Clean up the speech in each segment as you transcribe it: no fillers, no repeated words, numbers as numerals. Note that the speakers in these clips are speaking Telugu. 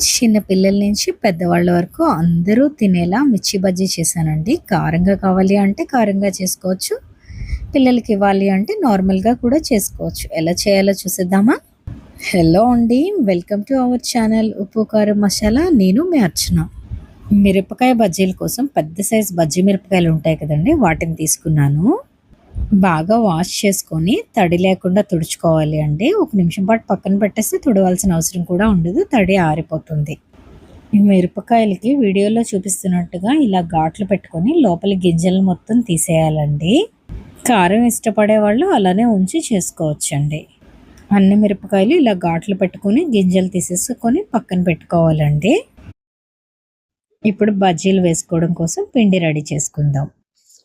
చిన్న పిల్లల నుంచి పెద్దవాళ్ళ వరకు అందరూ తినేలా మిర్చి బజ్జీ చేశానండి. కారంగా కావాలి అంటే కారంగా చేసుకోవచ్చు. పిల్లలకి ఇవ్వాలి అంటే నార్మల్‌గా కూడా చేసుకోవచ్చు. ఎలా చేయాలో చూసేద్దామా? హలో అండి. వెల్కమ్ టు అవర్ ఛానల్ ఉప్పు, కారం, మసాలా. నేను మీ అర్చన. మిరపకాయ బజ్జీల కోసం పెద్ద సైజ్ బజ్జీ మిరపకాయలు ఉంటాయి కదండీ! వాటిని తీసుకున్నాను. బాగా వాష్ చేసుకొని తడి లేకుండా తుడుచుకోవాలి అండి. ఒక నిమిషం పాటు పక్కన పెట్టేస్తే తుడవాల్సిన అవసరం కూడా ఉండదు. తడి ఆరిపోతుంది. ఈ మిరపకాయలకి వీడియోలో చూపిస్తున్నట్టుగా ఇలా ఘాట్లు పెట్టుకొని లోపలి గింజలు మొత్తం తీసేయాలండి. కారం ఇష్టపడే వాళ్ళు అలానే ఉంచి చేసుకోవచ్చండి. అన్ని మిరపకాయలు ఇలా ఘాట్లు పెట్టుకొని గింజలు తీసేసుకొని పక్కన పెట్టుకోవాలండి. ఇప్పుడు బజ్జీలు వేసుకోవడం కోసం పిండి రెడీ చేసుకుందాం.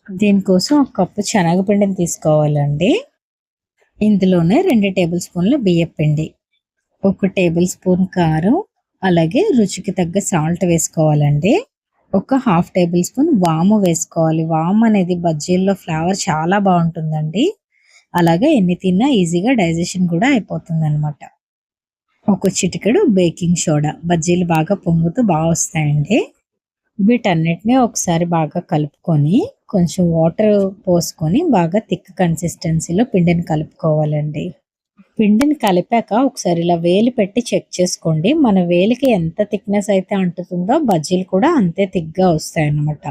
దీనికోసం ఒక కప్పు శనగపిండిని తీసుకోవాలండి. ఇందులోనే 2 టేబుల్ స్పూన్ల బియ్యపిండి, 1 టేబుల్ స్పూన్ కారం, అలాగే రుచికి తగ్గ సాల్ట్ వేసుకోవాలండి. ఒక హాఫ్ టేబుల్ స్పూన్ వాము వేసుకోవాలి. వాము అనేది బజ్జీల్లో ఫ్లేవర్ చాలా బాగుంటుందండి. అలాగే ఎన్ని తిన్నా ఈజీగా డైజెషన్ కూడా అయిపోతుందన్నమాట. ఒక చిటికెడు బేకింగ్ సోడా, బజ్జీలు బాగా పొంగుతూ బాగా వస్తాయండి. వీటన్నిటిని ఒకసారి బాగా కలుపుకొని కొంచెం వాటర్ పోసుకొని బాగా థిక్ కన్సిస్టెన్సీలో పిండిని కలుపుకోవాలండి. పిండిని కలిపాక ఒకసారి ఇలా వేలు పెట్టి చెక్ చేసుకోండి. మన వేలికి ఎంత థిక్నెస్ అయితే అంటుతుందో బజ్జీలు కూడా అంతే థిక్గా వస్తాయన్నమాట.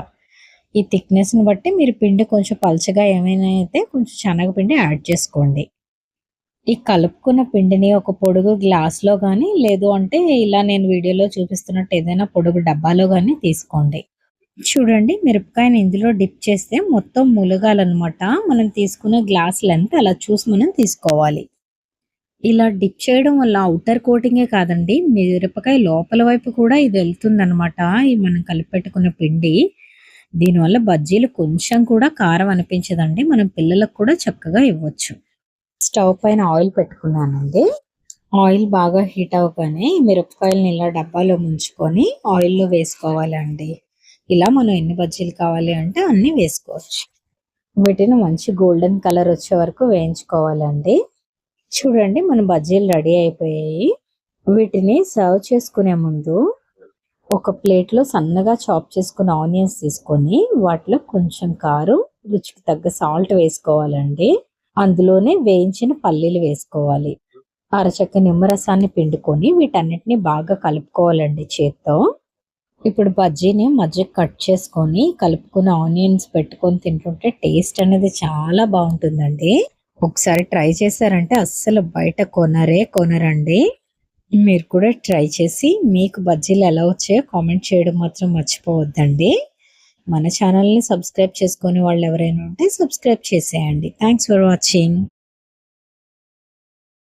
ఈ థిక్నెస్ని బట్టి మీరు పిండి కొంచెం పలచగా ఏమైనా అయితే కొంచెం శనగపిండి యాడ్ చేసుకోండి. ఈ కలుపుకున్న పిండిని ఒక పొడుగు గ్లాస్‌లో గానీ, లేదు అంటే ఇలా నేను వీడియోలో చూపిస్తున్నట్టు ఏదైనా పొడుగు డబ్బాలో గానీ తీసుకోండి. చూడండి, మిరపకాయని ఇందులో డిప్ చేస్తే మొత్తం ములగాలనమాట. మనం తీసుకున్న గ్లాస్ లెంత్ అలా చూసి మనం తీసుకోవాలి. ఇలా డిప్ చేయడం వల్ల ఔటర్ కోటింగే కాదండి, మిరపకాయ లోపల వైపు కూడా ఇది వెళ్తుందనమాట. ఈ మనం కలిపెట్టుకున్న పిండి. దీనివల్ల బజ్జీలు కొంచెం కూడా కారం అనిపించదండి. మనం పిల్లలకు కూడా చక్కగా ఇవ్వచ్చు. స్టవ్ పైన ఆయిల్ పెట్టుకున్నానండి. ఆయిల్ బాగా హీట్ అవ్వగానే మిరపకాయలని ఇలా డబ్బాలో ముంచుకొని ఆయిల్‌లో వేసుకోవాలండి. ఇలా మనం ఎన్ని బజ్జీలు కావాలి అంటే అన్ని వేసుకోవచ్చు. వీటిని మంచి గోల్డెన్ కలర్ వచ్చే వరకు వేయించుకోవాలండి. చూడండి, మన బజ్జీలు రెడీ అయిపోయాయి. వీటిని సర్వ్ చేసుకునే ముందు ఒక ప్లేట్‌లో సన్నగా చాప్ చేసుకున్న ఆనియన్స్ తీసుకొని వాటిలో కొంచెం కారం, రుచికి తగ్గ సాల్ట్ వేసుకోవాలండి. అందులోనే వేయించిన పల్లీలు వేసుకోవాలి. అరచెక్క నిమ్మరసాన్ని పిండుకొని వీటన్నిటిని బాగా కలుపుకోవాలండి చేత్తో. ఇప్పుడు బజ్జీని మధ్యకి కట్ చేసుకొని కలుపుకున్న ఆనియన్స్ పెట్టుకొని తింటుంటే టేస్ట్ అనేది చాలా బాగుంటుందండి. ఒకసారి ట్రై చేశారంటే అస్సలు బయట కొనరండి. మీరు కూడా ట్రై చేసి మీకు బజ్జీలు ఎలా వచ్చాయో కామెంట్ చేయడం మాత్రం మర్చిపోవద్దండి. మన ఛానల్ని సబ్స్క్రైబ్ చేసుకొని వాళ్ళు ఎవరైనా ఉంటే సబ్స్క్రైబ్ చేసేయండి. Thanks for watching.